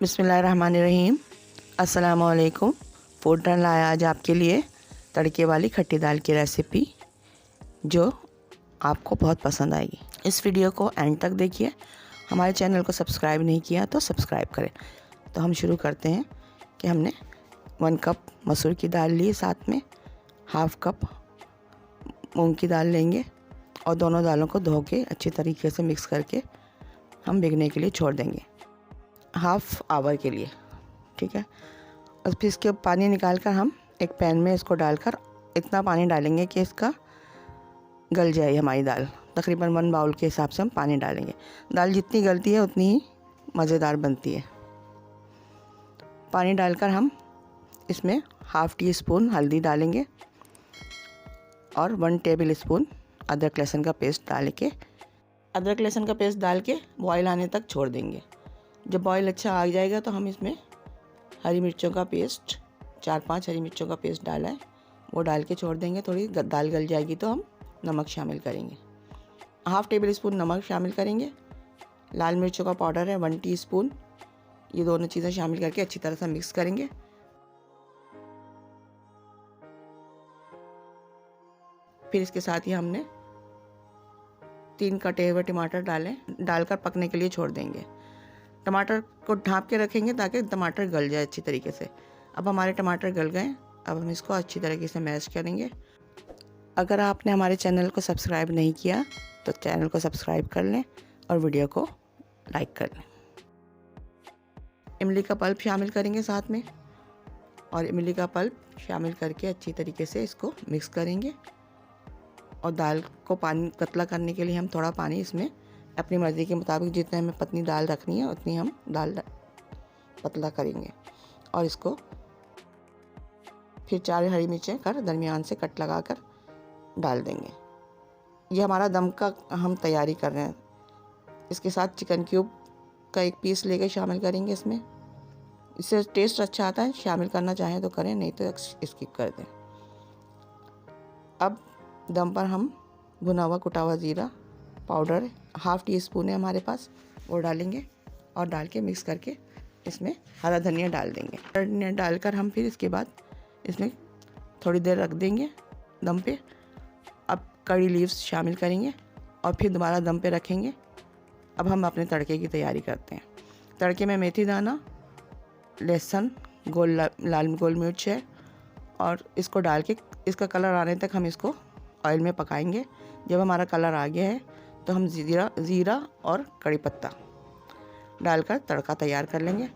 बिस्मिल्लाहिर्रहमानिर्रहीम। अस्सलामुअलैकुम। Food trend लाया आज आपके लिए तड़के वाली खट्टी दाल की रेसिपी जो आपको बहुत पसंद आएगी। इस वीडियो को एंड तक देखिए। हमारे चैनल को सब्सक्राइब नहीं किया तो सब्सक्राइब करें। तो हम शुरू करते हैं कि हमने 1 कप मसूर की दाल ली, साथ में हाफ़ कप मूंग की दाल लेंगे और दोनों दालों को धो के अच्छी तरीके से मिक्स करके हम भिगने के लिए छोड़ देंगे हाफ़ आवर के लिए, ठीक है। और फिर इसके पानी निकाल कर हम एक पैन में इसको डालकर इतना पानी डालेंगे कि इसका गल जाए हमारी दाल। तकरीबन 1 बाउल के हिसाब से हम पानी डालेंगे। दाल जितनी गलती है उतनी ही मज़ेदार बनती है। पानी डालकर हम इसमें हाफ़ टी स्पून हल्दी डालेंगे और 1 टेबल स्पून अदरक लहसुन का पेस्ट डाल के बॉयल आने तक छोड़ देंगे। जब बॉयल अच्छा आ जाएगा तो हम इसमें हरी मिर्चों का पेस्ट 4-5 हरी मिर्चों का पेस्ट डाला है वो डाल के छोड़ देंगे। थोड़ी दाल गल जाएगी तो हम नमक शामिल करेंगे। हाफ़ टेबल स्पून नमक शामिल करेंगे। लाल मिर्चों का पाउडर है 1 टीस्पून। ये दोनों चीज़ें शामिल करके अच्छी तरह से मिक्स करेंगे। फिर इसके साथ ही हमने 3 कटे हुए टमाटर डालकर पकने के लिए छोड़ देंगे। टमाटर को ढाँप के रखेंगे ताकि टमाटर गल जाए अच्छी तरीके से। अब हमारे टमाटर गल गए। अब हम इसको अच्छी तरीके से मैश करेंगे। अगर आपने हमारे चैनल को सब्सक्राइब नहीं किया तो चैनल को सब्सक्राइब कर लें और वीडियो को लाइक कर लें। इमली का पल्प शामिल करेंगे साथ में, और इमली का पल्प शामिल करके अच्छी तरीके से इसको मिक्स करेंगे। और दाल को पानी पतला करने के लिए हम थोड़ा पानी इसमें अपनी मर्ज़ी के मुताबिक जितने हमें पतली दाल रखनी है उतनी हम दाल पतला करेंगे। और इसको फिर 4 हरी मिर्चें कर दरमियान से कट लगा कर डाल देंगे। ये हमारा दम का हम तैयारी कर रहे हैं। इसके साथ चिकन क्यूब का 1 पीस लेके शामिल करेंगे इसमें। इससे टेस्ट अच्छा आता है। शामिल करना चाहें तो करें, नहीं तो स्किप कर दें। अब दम पर हम भुना हुआ कुटा हुआ ज़ीरा पाउडर हाफ़ टी स्पून है हमारे पास, वो डालेंगे और डाल के मिक्स करके इसमें हरा धनिया डाल देंगे। हरा धनिया डालकर हम फिर इसके बाद इसमें थोड़ी देर रख देंगे दम पे। अब कड़ी लीव्स शामिल करेंगे और फिर दोबारा दम पे रखेंगे। अब हम अपने तड़के की तैयारी करते हैं। तड़के में मेथी दाना, लहसुन, लाल गोल मिर्च है और इसको डाल के इसका कलर आने तक हम इसको ऑयल में पकाएंगे। जब हमारा कलर आ गया है तो हम ज़ीरा और कड़ी पत्ता डालकर तड़का तैयार कर लेंगे।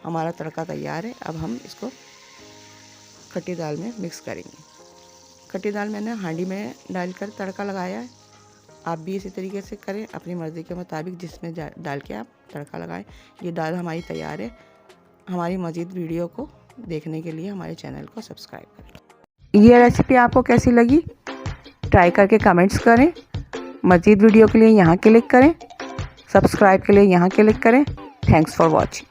हमारा तड़का तैयार है। अब हम इसको खट्टी दाल में मिक्स करेंगे। खट्टी दाल मैंने हांडी में डालकर तड़का लगाया है। आप भी इसी तरीके से करें अपनी मर्ज़ी के मुताबिक, जिसमें डाल के आप तड़का लगाएं। ये दाल हमारी तैयार है। हमारी मज़ीद वीडियो को देखने के लिए हमारे चैनल को सब्सक्राइब करें। ये रेसिपी आपको कैसी लगी ट्राई करके कमेंट्स करें। मज़ीद वीडियो के लिए यहाँ क्लिक करें, सब्सक्राइब के लिए यहाँ क्लिक करें। Thanks for watching.